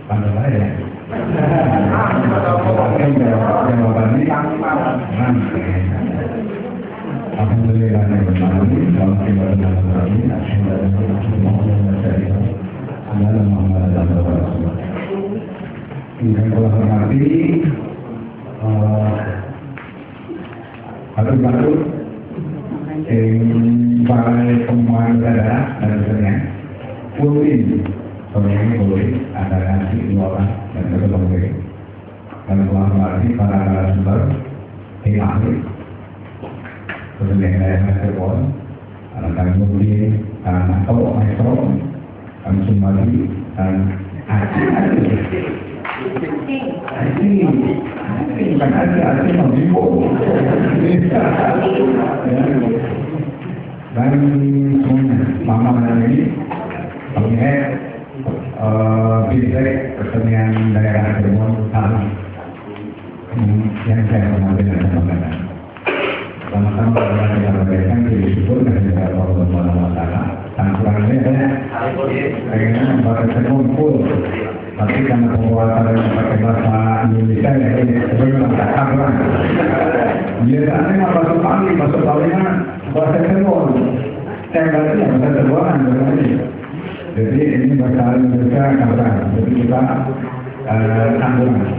Pandai ya. Jawabannya alhamdulillah yang telah hormati batu-batu para pemain daerah dan sebagainya Putin sebenarnya boleh ada nasi dua orang dan boleh dan telah hormati para narasumber tim ahli kemudian daerah telepon anak mungkin anak atau maestro kami sumali dan bukan aja membimbing dan semuanya mama ini mengenai bisnis kesenian daerah Cirebon Kali yang saya hormati dan banggakan. Sama-sama kita memberikan syukur dan juga Allah Subhanahu wa taala. Tantangannya banyak. Pengennya membuat Cirebon full. Tapi karena penguasaan pakai bahasa Indonesia ya ini sebenarnya tak karuan. Biasanya masuk Bali bahasa Cirebon. Saya berarti bahasa Cirebon sebenarnya. Jadi ini bahasa Indonesia karuan. Jadi kita campuran.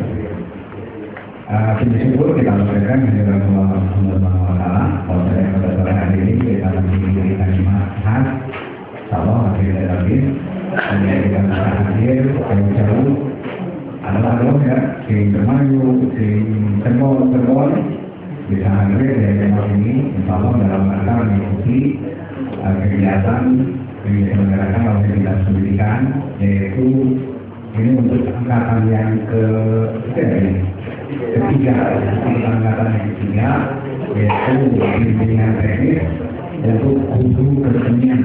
Syukur kita memberikan kehadiran Allah Subhanahu wa taala. Kalau saya pada sore hari ini kita memberikan khas. Insyaallah nanti lagi. Hanya kita hadir yang jauh adalah ya di Kemayu, di Cirebon bisa hadir dari tempat ini insyaallah dalam rangka mengikuti kegiatan yang diselenggarakan oleh Dinas Pendidikan yaitu ini untuk angkatan yang ketiga angkatan yang ketiga yaitu bimbingan teknis untuk guru kesenian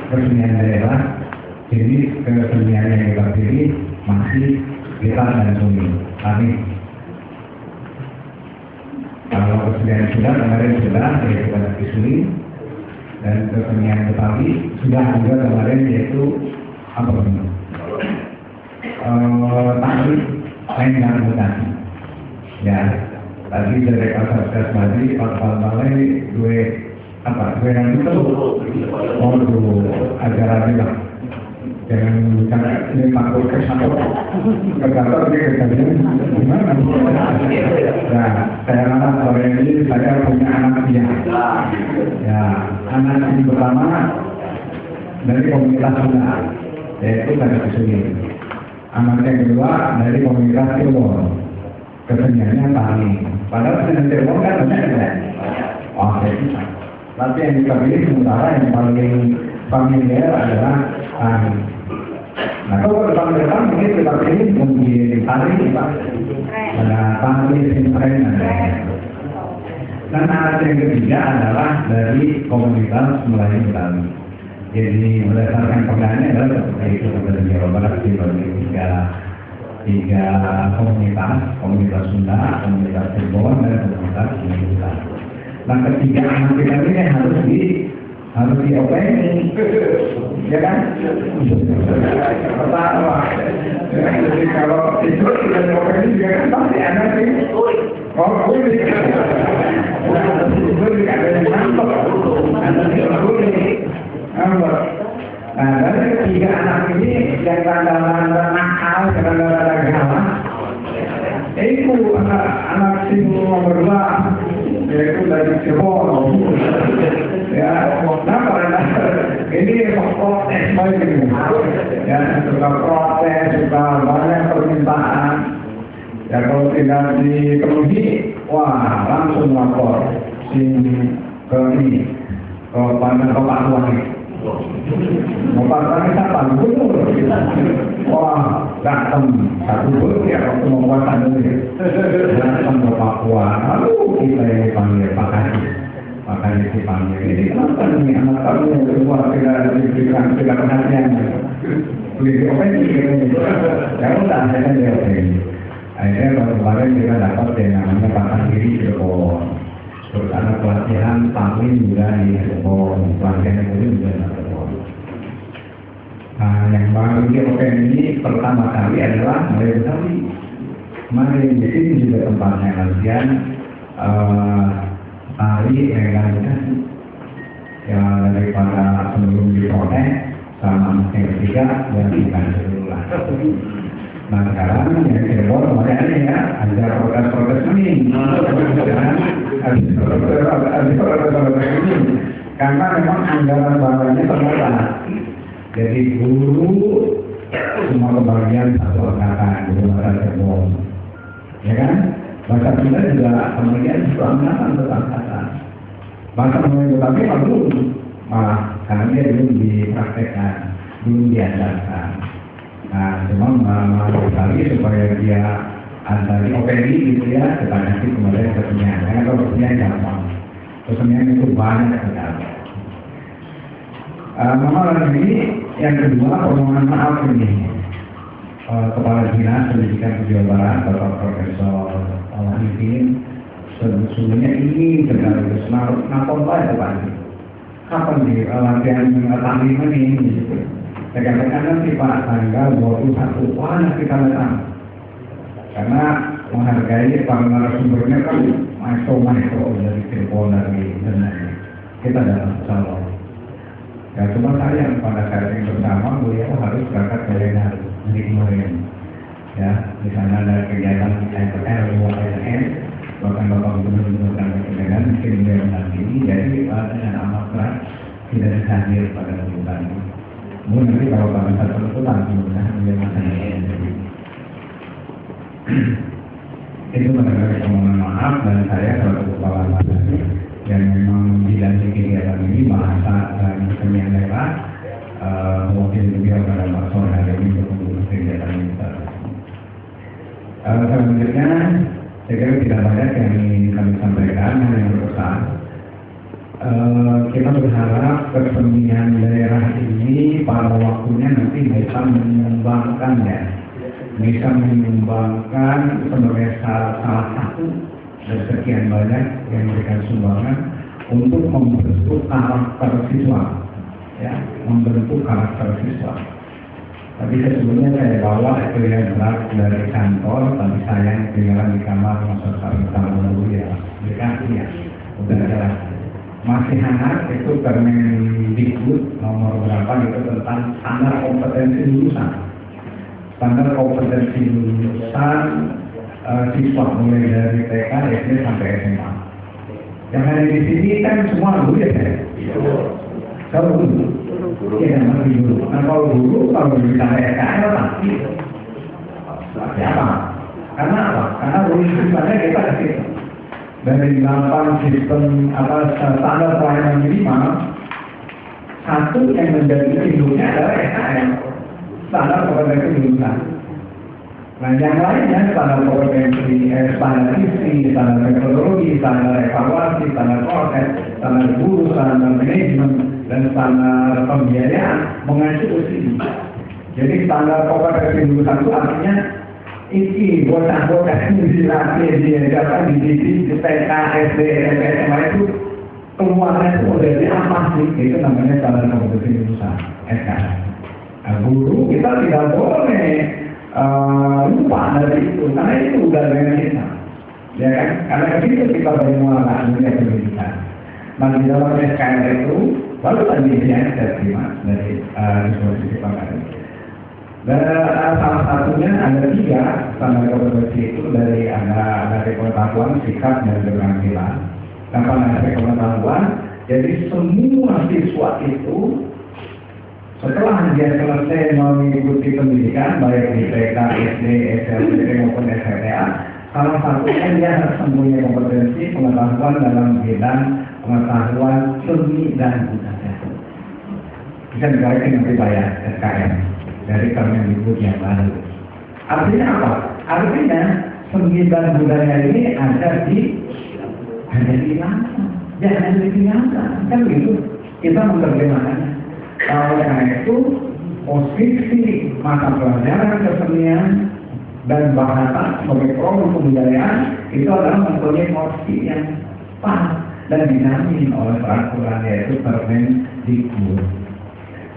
kesenian daerah. Jadi kesenian yang kita pilih masih kita dan suni. Kalau kesenian sudah kemarin sudah yaitu pada Kisuli dan kesenian Betawi sudah juga kemarin yaitu apa namanya? Tari Lenggang Betawi. Ya, tadi dari Kasar Bali, Balai dua apa yang itu mau ajaran juga jangan ini takut ke satu kegagal dia kejadian gimana nah saya anak sore ini saya punya anak dia ya anak yang pertama dari komunitas Sunda yaitu dari Kisuli anak yang kedua dari komunitas Cirebon keseniannya tari padahal kesenian Cirebon kan banyak ya tapi yang kita pilih sementara yang paling familiar adalah tari. Nah kalau depan mungkin kita pilih mungkin tari ada tari sintren dan alat yang ketiga adalah dari komunitas Melayu Betawi. Jadi berdasarkan pengalamannya adalah seperti itu dari Jawa Barat dibagi tiga komunitas Sunda, komunitas Cirebon dan komunitas Melayu Betawi. Nah ketiga anak kita ini harus diopeni, ya kan? Pertama, jadi kalau itu sudah diopeni juga kan pasti anak ini, boleh, ada yang nambah, boleh. Nah dari ketiga anak ini yang tanda-tanda nakal, tanda-tanda galak, itu anak si nomor 2. Yaitu dari Cirebon, ya, karena ini protes ini, ya, suka protes, suka banyak permintaan, ya kalau tidak dipenuhi, wah langsung lapor ke ini, ke Pak Tuan ini. Bapak siapa? Gubernur. Wah, datang satu gubernur ya waktu membuat ini. Datang ke Papua. Lalu kita panggil Pak Haji. Makanya dipanggil. Ini kenapa nih anak kamu yang keluar tidak perhatian? Beli apa ini? Ya udah, saya kan jawab ini. Akhirnya kemarin kita dapat yang namanya Pak Haji Cirebon. Terus ada pelatihan Tamrin juga di Cirebon. Pelatihan itu juga mengalami OPM ini pertama kali adalah Malaya Betawi. Malaya di sini juga tempatnya latihan tari legalisasi yang daripada sebelum diprotes sama yang ketiga dan bukan dulu lah. Nah sekarang yang Cirebon kemarin ya ada protes-protes ini, habis protes-protes ini karena memang anggaran bahannya terbatas. Jadi guru semua kebagian satu angkatan guru bahasa Cirebon, ya kan? Bahasa Sunda juga kemudian satu angkatan satu angkatan. Bahasa Melayu tapi belum malah karena dia belum dipraktekkan, belum diajarkan. Nah, cuma mau kali supaya dia antara OPI gitu ya, kita kasih kemudian kesenian. Karena kalau kesenian gampang, kesenian itu banyak sekali. Mama lagi yang kedua permohonan maaf ini Kepala Dinas Pendidikan Jawa Barat Bapak Profesor Alhamdulillah sebetulnya ini sekaligus napon pada Pak. Kapan di latihan tanding ini? Saya katakan nanti Pak tanggal 21 wah kita datang karena menghargai para narasumbernya kan maestro dari Cirebon dari Denai kita datang insya ya cuma sayang pada saat yang bersama beliau harus berangkat ke Lenar di kemarin ya di sana ada kegiatan MPR UASN bahkan Bapak Gubernur berangkat ke Lenar mungkin beliau nanti jadi dengan amat keras tidak bisa hadir pada kegiatan ini. Mungkin nanti kalau pada saat tertentu langsung beliau masanya itu benar-benar permohonan maaf dan saya selaku kepala badan yang memang bidang kegiatan ini bahasa dan kesenian daerah mewakili beliau pada sore hari ini untuk mengurus kegiatan ini. Selanjutnya saya kira tidak banyak yang ingin kami sampaikan hanya yang berpesan. Kita berharap kesenian daerah ini pada waktunya nanti bisa menyumbangkan bisa menyumbangkan sebagai salah satu dan sekian banyak yang memberikan sumbangan untuk membentuk karakter siswa, ya, membentuk karakter siswa. Tapi sebelumnya saya bawa itu yang berat dari kantor, tapi saya tinggalan di kamar masuk sama dulu ya, dikasih ya, udah jelas. Masih hangat itu Permendikbud nomor berapa itu tentang standar kompetensi lulusan. Standar kompetensi lulusan siswa mulai dari TK, SD sampai SMA. Yang ada di sini kan semua guru ya saya. Kalau guru, ya masih guru. Nah kalau guru kalau bisa SKL pasti apa? Karena apa? Karena lulusannya kita kasih dari 8 sistem standar pelayanan minimal, satu yang menjadi induknya adalah SKL, standar kompetensi lulusan. Nah, yang lainnya standar kompetensi, standar isi, standar metodologi, standar evaluasi, standar proses, standar guru, standar manajemen, dan standar pembiayaan mengacu ke sini. Jadi standar kompetensi lulusan itu artinya iki bocah-bocah yang dilatih, diajarkan, dididik, di TK, SD, SMP, SMA itu keluarnya itu udah di apa sih? Itu namanya standar kompetensi lulusan, SKS. Nah, guru kita tidak boleh lupa dari itu, karena itu udah dengan kita, ya kan? Karena ketika kita bermuara dunia pendidikan, nah di dalam SKL itu baru tadi yang saya terima dari diskusi pakar. Dan salah satunya ada 3 standar kompetensi itu dari ada pengetahuan, sikap dan keterampilan. Nah pada pengetahuan, jadi semua siswa itu setelah dia selesai mengikuti pendidikan baik di TK, SD, SMP maupun SMTA, salah satunya dia harus mempunyai kompetensi pengetahuan dalam bidang pengetahuan seni dan budaya. Bisa dibalikin nanti bayar SKM dari Permendikbud yang baru. Artinya apa? Artinya seni dan budaya ini ada di langsung, jangan ditinggalkan. Kan begitu kita menerjemahkannya. Karena itu posisi mata pelajaran kesenian dan bahasa sebagai produk kebudayaan itu adalah mempunyai porsi yang pas dan dijamin oleh peraturan yaitu Permendikbud.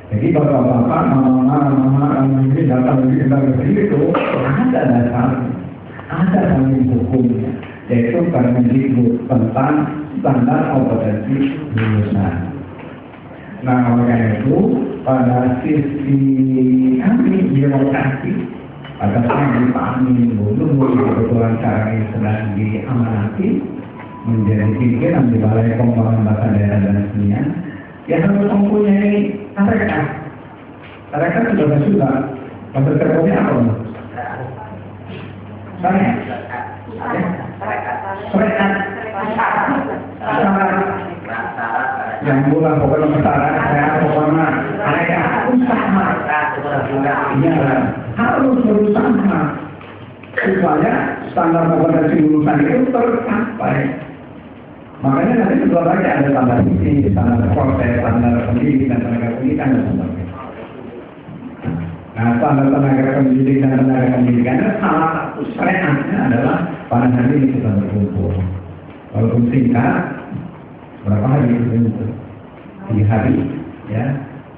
Jadi bapak-bapak, mama-mama ini datang ke itu ada dasar, ada dalil hukumnya, yaitu Permendikbud tentang standar kompetensi lulusan. Nah, oleh itu pada sisi kami birokrasi, pada saat dipahami dulu kebetulan sekarang ini sedang diamanati menjadi pimpinan di Balai Pengembangan Bahasa Daerah dan Kesenian, ya harus mempunyai tarekat. Tarekat sudah bahasa Cirebonnya apa? Tarekat. Yang bulan pokoknya masyarakat saya pokoknya tarekat usaha. Ya, harus berusaha supaya standar kompetensi lulusan itu tercapai. Makanya nanti setelah lagi ada standar isi, standar proses, standar pendidik dan tenaga pendidikan dan sebagainya. Nah, standar tenaga pendidik dan tenaga pendidikan salah satu syariatnya adalah pada hari ini kita berkumpul. Walaupun singkat, berapa hari berkumpul? 3 hari, ya.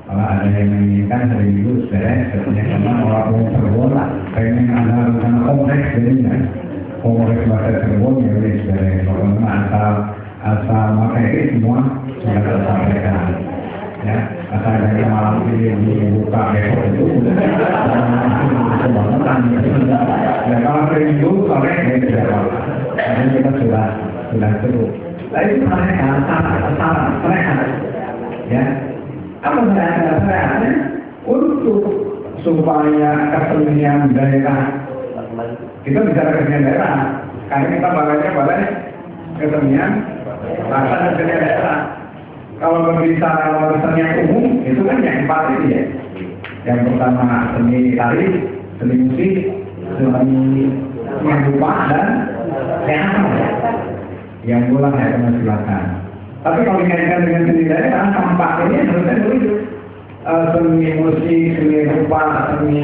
Kalau ada yang menginginkan hari Minggu beres, katanya karena orang terbola, pengen ada rencana kompleks jadinya. Kompleks bahasa Cirebon ya wis beres. Pokoknya asal materi semua sudah tersampaikan. Ya, asal dari malam ini dibuka besok itu kebangetan. Ya kalau hari Minggu sore ya tidak apa-apa. Karena kita sudah cukup. Nah itu mereka ya. Apa sebenarnya untuk supaya kesenian daerah, kita bicara kesenian daerah, karena kita balai kesenian bahasa dan kesenian daerah. Kalau berbicara kesenian umum, itu kan yang 4 ini ya. Yang pertama seni tari, seni musik, seni rupa dan teater. Yang pulang saya akan silakan. Tapi kalau dikaitkan dengan seni daerah, tampak ini harusnya dulu seni musik, seni rupa, seni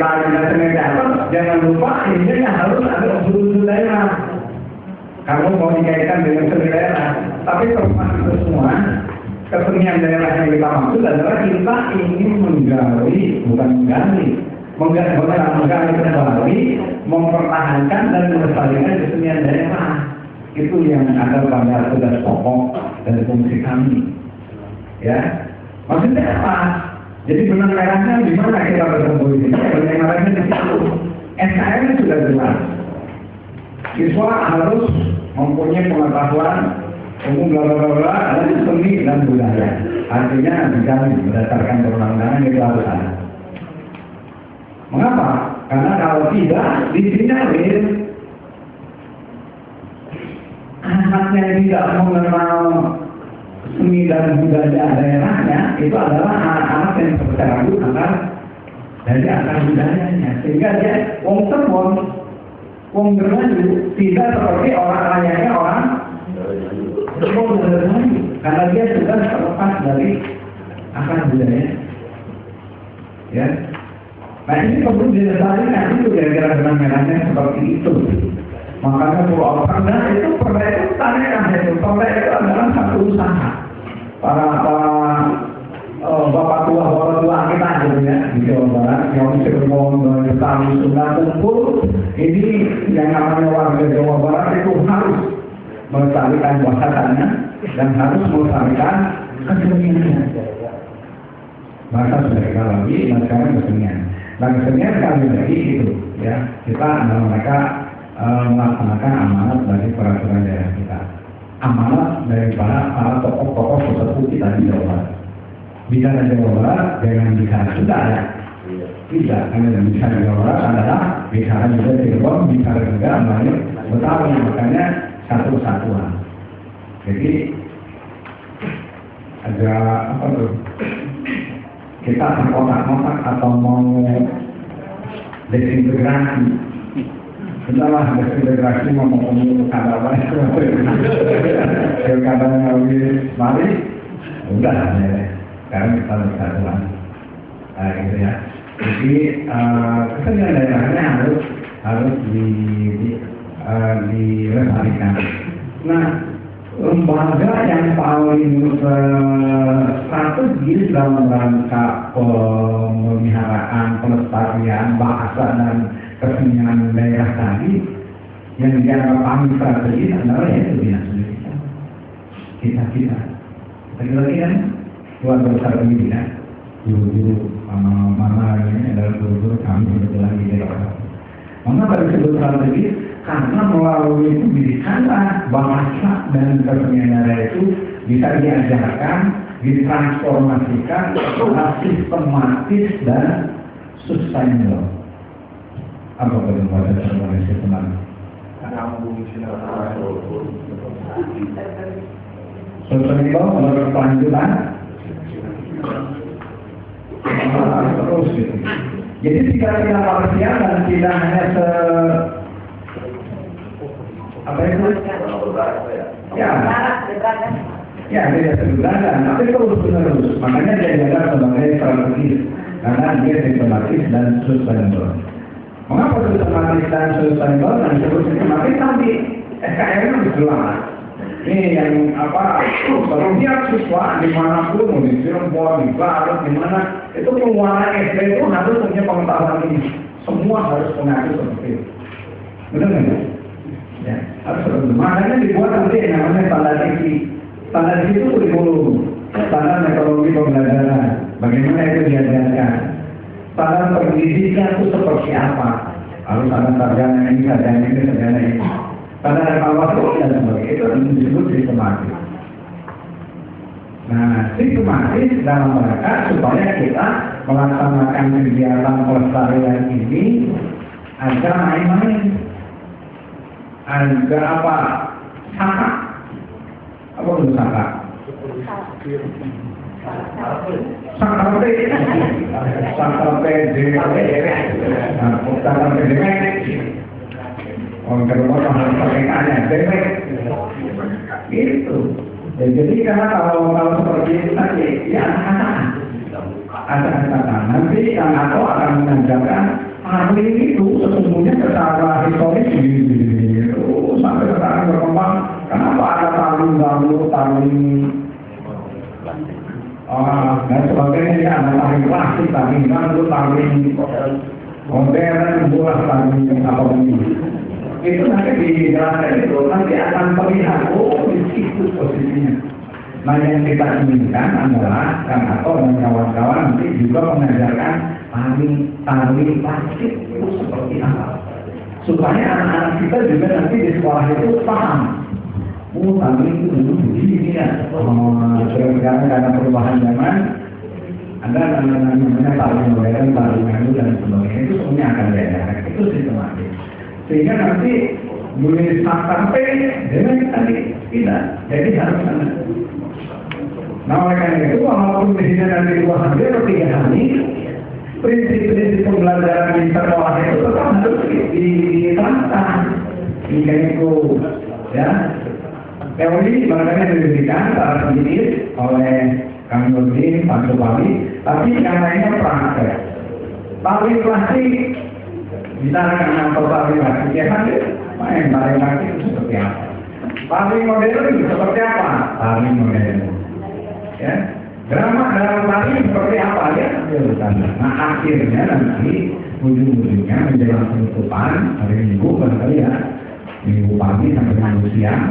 tari dan seni teater, jangan lupa ini harus ada unsur-unsur daerah. Kalau mau dikaitkan dengan seni daerah, tapi terlepas itu semua, kesenian daerah yang kita maksud adalah kita ingin menggali kembali, mempertahankan dan melestarikan kesenian daerah. Itu yang ada pada tugas pokok dan fungsi kami. Ya, maksudnya apa? Jadi benang merahnya di mana kita bertemu di sini? Benang merahnya di situ. SKM sudah jelas. Siswa harus mempunyai pengetahuan umum bla dan seni dan budaya. Artinya dijamin berdasarkan perundang-undangan itu harus ada. Mengapa? Karena kalau tidak disinyalir anaknya tidak mengenal seni dan budaya daerahnya, itu adalah anak-anak yang tercerabut dari akar budayanya, sehingga dia wong bermaju tidak seperti orang layaknya orang bermaju, karena dia sudah terlepas dari akar budaya. Ya, nah ini perlu dilestarikan, itu kira-kira benang merahnya seperti itu. Makanya Pulau Perda itu tarekat itu. Perda itu adalah satu usaha. Para bapak tua kita gitu ya di Jawa Barat, yang Cirebon, Betawi, Sunda kumpul. Ini yang namanya warga Jawa Barat itu harus melestarikan bahasanya dan harus melestarikan keseniannya. Bahasa sudah kita lagi, dan sekarang kesenian. Dan kesenian sekali lagi itu ya, kita adalah mereka melaksanakan amanat dari peraturan daerah kita, amanat dari para tokoh-tokoh sesepuh kita di Jawa Barat. Bicara Jawa Barat dengan bicara Sunda ya, tidak. Karena bicara Jawa Barat adalah bicara juga Cirebon, bicara juga Melayu, Betawi, makanya satu kesatuan. Jadi ada apa tuh? Kita terkotak-kotak atau mau desintegrasi. Setelah desintegrasi ngomong kata apa itu, katanya habis mari, udah ya. Sekarang kita bersatuan, gitu ya. Jadi kesenian daerahnya harus dilestarikan. Nah, lembaga yang paling strategis strategis dalam rangka pemeliharaan, pelestarian bahasa dan kesenian daerah tadi yang dianggap paling strategis adalah yaitu dinas pendidikan. Kita lagi kan keluarga besar pendidikan, guru-guru mama ini adalah guru-guru kami kebetulan di daerah. Mengapa disebut strategis? Karena melalui pendidikanlah bahasa dan kesenian daerah itu bisa diajarkan, ditransformasikan secara sistematis dan sustainable. Apa betul bahasa Indonesia teman? Sustainable menurut kelanjutan terus gitu. Jadi tidak parsial dan tidak hanya apa itu? Ya, tidak sederhana, tapi terus menerus. Makanya dia dianggap sebagai strategis karena dia sistematis dan sustainable. Mengapa sistematis dan sustainable? Dan disebut sistematis tadi SKM itu jelas. Ini yang apa? Setiap siswa dimanapun, mau di Cirebon, di Garut, di mana itu penguasa SD itu harus punya pengetahuan ini. Semua harus mengaku seperti itu. Benar nggak? Ya, harus seperti itu. Makanya dibuat nanti yang namanya standar ISI. Standar ISI itu kurikulum, standar metodologi pembelajaran. Bagaimana itu diajarkan? Standar pendidikan itu seperti apa? Harus ada sarjana ini, sarjana ini. Standar evaluasi dan sebagainya itu disebut sistematis. Nah, sistematis dalam rangka supaya kita melaksanakan kegiatan pelestarian ini agar main-main, agar apa? Saka. Apa itu saka? Orang kedua harus pakai tanya, dewek. Itu. Ya, jadi karena kalau seperti itu tadi, ya anak-anak nanti Kang Ato akan mengajarkan ahli itu sesungguhnya secara historis itu sampai sekarang berkembang. Kenapa ada taling dan sebagainya, ya ada taling plastik, taling bambu, taling modern, buah taling apa begini. Itu nanti dijelaskan itu nanti akan terlihat di situ posisinya. Nah yang kita inginkan adalah Kang Ato dan kawan-kawan nanti juga mengajarkan tali plastik itu seperti apa, supaya anak-anak kita juga nanti di sekolah itu paham. Tali itu dulu begini ya. Sekarang karena perubahan zaman ada namanya tali modern, tali baru dan sebagainya, itu semuanya akan diajarkan. Itu sistematis. Sehingga nanti boleh sampai dengan tadi tidak, jadi harus sana. Nah oleh karena itu walaupun di sini nanti 2 hari atau 3 hari, prinsip-prinsip pembelajaran di sekolah itu tetap harus diterapkan. Hingga itu, ya. Teori makanya diberikan secara sedikit oleh Kang Nurdin, Pak Supali, tapi yang lainnya praktek. Tali plastik bisa karena tali plastik ya kan? Main tali plastik itu seperti apa? Tali modern seperti apa? Tali modern, ya. Drama dalam tali seperti apa ya? Nah akhirnya nanti ujung-ujungnya menjelang penutupan hari Minggu barangkali ya, Minggu pagi sampai Minggu siang,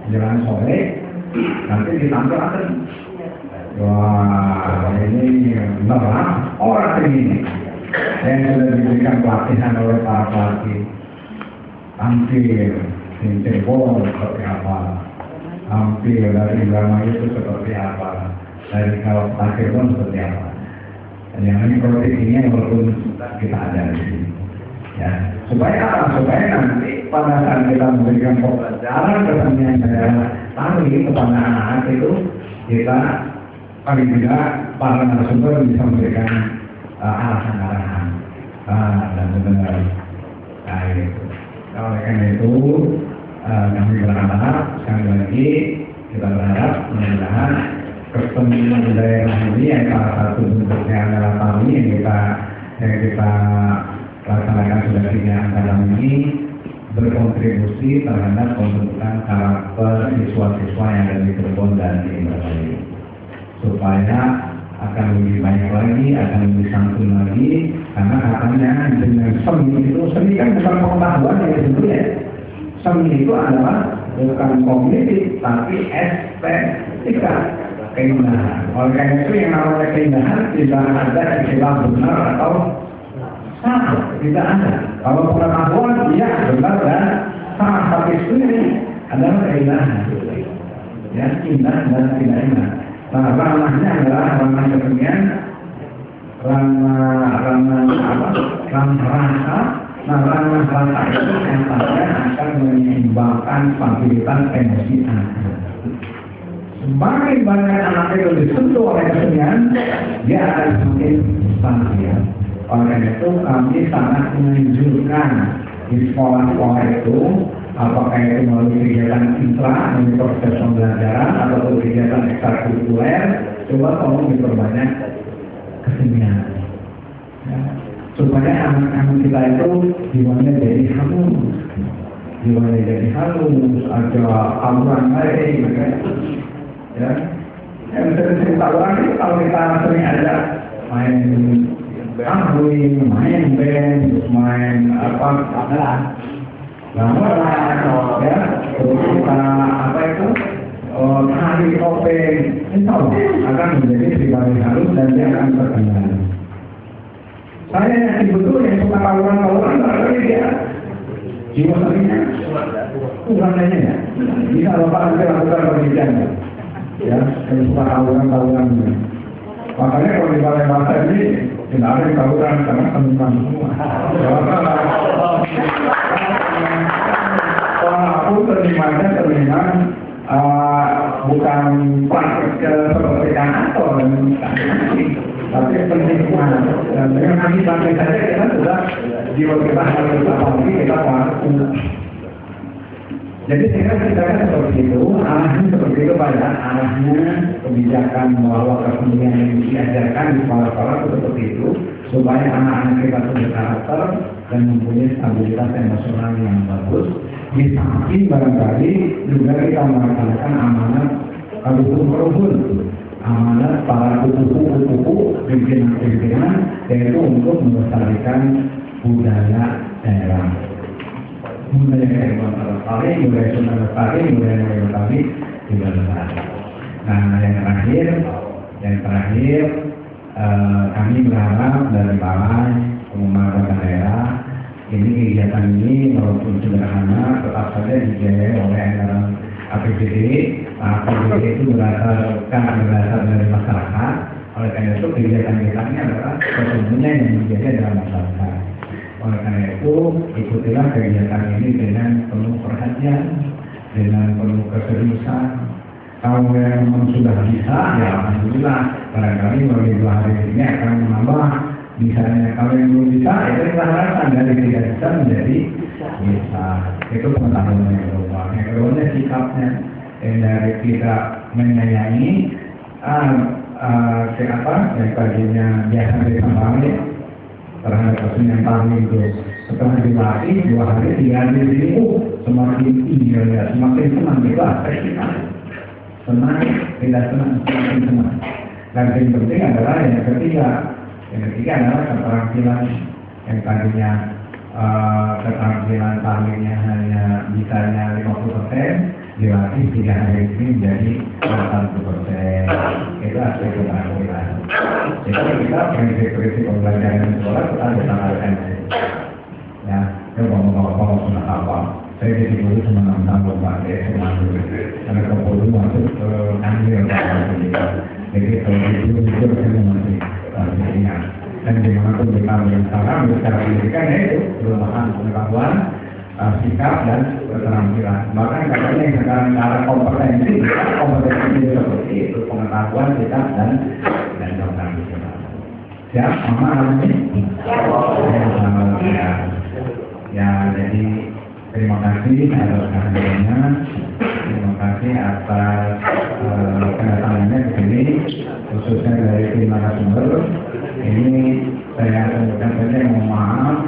menjelang sore nanti ditampilkan. Wah ini benar orang ini yang sudah diberikan pelatihan oleh para pelatih. Tampil Cirebon seperti apa, tampil dari drama itu seperti apa, dari kalau tampil pun seperti apa. Dan yang ini produknya walaupun kita ada di sini, ya supaya apa? Supaya nanti pada saat kita memberikan pelajaran kesenian daerah tari kepada anak-anak itu kita paling tidak para narasumber bisa memberikan arahan-arahan dan benar. Nah itu. Oleh karena itu kami berharap sekali lagi kita berharap mudah-mudahan kesenian daerah ini yang salah satu bentuknya adalah tari yang kita laksanakan sudah 3 angkatan ini berkontribusi terhadap pembentukan karakter siswa-siswa yang ada di Cirebon dan di Indramayu supaya akan lebih baik lagi, akan lebih santun lagi, karena katanya dengan seni itu, seni kan bukan pengetahuan ya sebetulnya. Seni itu adalah bukan kognitif, tapi estetika, keindahan. Oleh karena itu yang namanya keindahan tidak ada istilah benar atau salah, tidak ada. Kalau pengetahuan dia benar dan salah, tapi seni adalah keindahan. Ya, indah dan tidak indah. Nah, ranahnya adalah ranah kesenian, ranah rasa. Nah, ranah rasa itu katanya akan menyeimbangkan stabilitas emosi anak. Semakin banyak anak itu disentuh oleh kesenian, dia akan semakin stabil. Oleh karena itu kami sangat menganjurkan di sekolah-sekolah itu, apakah itu melalui kegiatan intra, melalui proses pembelajaran, atau kegiatan ekstrakurikuler, coba tolong diperbanyak kesenian. Ya. Supaya anak-anak kita itu jiwanya jadi halus, ada aluran baik, ya. Yang sering tahuan itu kalau kita sering ada main kahwin, main band, main apa, ya, terus kita tari topeng, insya Allah akan menjadi pribadi halus dan dia akan terkenal. Saya yakin betul yang suka tawuran barangkali dia jiwa seninya kurang ya. Bisa Bapak nanti lakukan penelitian ya, yang suka tawuran. Makanya kalau di balai bahasa ini tidak ada yang tawuran karena seniman semua. Kalau aku seniman bukan praktek seperti kantor tapi seniman. Dan dengan kami sampai saja kita sudah jiwa kita harus apalagi kita mampu. Jadi saya kira seperti itu, arahnya seperti itu pada arahnya kebijakan bahwa kesenian yang diajarkan di sekolah-sekolah seperti itu, supaya anak-anak kita punya karakter dan mempunyai stabilitas emosional yang bagus. Di samping barangkali juga kita melaksanakan amanat ruhun, amanat para kupu-kupu pimpinan-pimpinan, yaitu untuk melestarikan budaya daerah. Budaya Kalimantan lestari, budaya Sunda lestari, budaya lestari juga lestari. Nah, yang terakhir kami berharap dari balai pembangunan daerah ini kegiatan ini walaupun sederhana tetap saja dibiayai oleh anggaran APBD. APBD itu berasal dari masyarakat. Oleh karena itu kegiatan ini adalah sesungguhnya yang menjadi adalah masyarakat. Oleh karena itu ikutilah kegiatan ini dengan penuh perhatian, dengan penuh keseriusan. Kalau memang sudah bisa, ya alhamdulillah. Barangkali melalui 2 hari ini akan menambah. Misalnya kalau yang belum bisa, itu kita harapkan dari tidak bisa menjadi bisa. Itu pengetahuan yang kedua. Yang keduanya sikapnya dari tidak menyayangi yang tadinya biasa disambangi terhadap kesenian tari itu. Setelah dilatih 2 hari 3 hari di sini, semakin ya, semakin senang juga. Senang, tidak senang, semakin senang. Dan yang penting adalah yang ketiga. Yang ketiga adalah keterampilan yang tadinya keterampilan tarinya hanya bisanya 50%, dilatih 3 hari ini menjadi 80%. Itu aspek keterampilan. Jadi kita prinsip-prinsip pembelajaran di sekolah kita bisa lakukan. Ya, kalau sudah apa? Saya jadi guru senang-senang lomba SMA dulu. Karena kalau masuk ke ambil jadi kalau itu saya masih ingat. Dan dimanapun kita berusaha secara pendidikan itu perubahan pengetahuan, sikap dan keterampilan. Bahkan katanya yang sekarang cara kompetensi seperti itu, pengetahuan, sikap dan keterampilan. Siap, mama namanya? Ya, jadi terima kasih atas kehadirannya, terima kasih atas kedatangannya ke sini, khususnya dari tim narasumber. Ini saya ucapkan saja mohon maaf.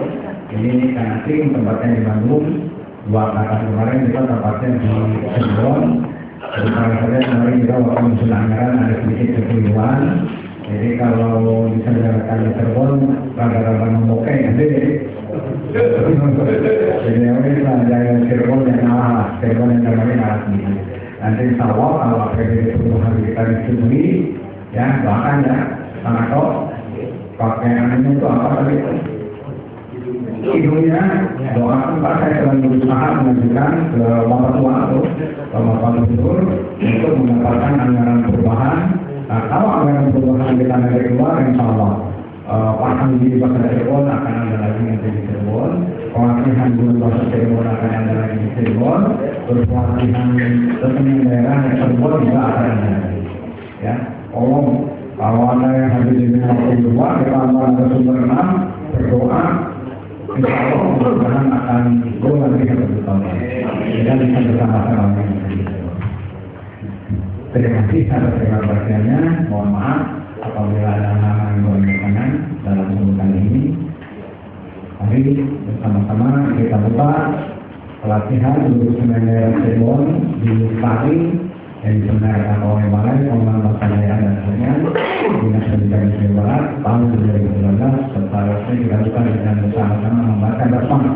Ini karena tim tempatnya di Bandung, 2 kata kemarin kita tempatnya di Cirebon. Sekarang saja kemarin kita waktu musim anggaran ada sedikit kekeliruan. Jadi kalau diselenggarakan di Cirebon, rada-rada membokai nanti. Jadi ini jangan Cirebon yang ngalah, Cirebon yang namanya ngalah sendiri. Nanti insya Allah kalau PBB Perubahan kita disetujui, ya doakan ya, Kang Ato, pakai anehnya itu apa tadi? Hidungnya, doakan Pak, saya sedang berusaha mengajukan ke Bapak Tua atau Bapak Gubernur untuk mendapatkan anggaran perubahan. Nah, kalau anggaran perubahan kita dari keluar, insya Allah pasang di Bahasa Cirebon akan ada lagi nanti di Cirebon, pelatihan guru bahasa Cirebon akan ada lagi di Cirebon, terus pelatihan kesenian daerah di Cirebon juga akan ada lagi. Ya, tolong kalau ada yang habis di 52 kita ada sumber 6 berdoa. Insya Allah mudah-mudahan akan go nanti ke tahun ini dan bisa bersama-sama. Terima kasih atas perhatiannya. Mohon maaf apabila ada hal-hal yang berkenan dalam sebutan ini. Mari bersama-sama kita buka pelatihan untuk semenjak Cirebon di Pari yang diselenggarakan oleh Balai Pengembangan Bahasa Daerah dan Kesenian Dinas Pendidikan Jawa Barat tahun 2019 serta resmi dilakukan dengan bersama-sama membaca bersama.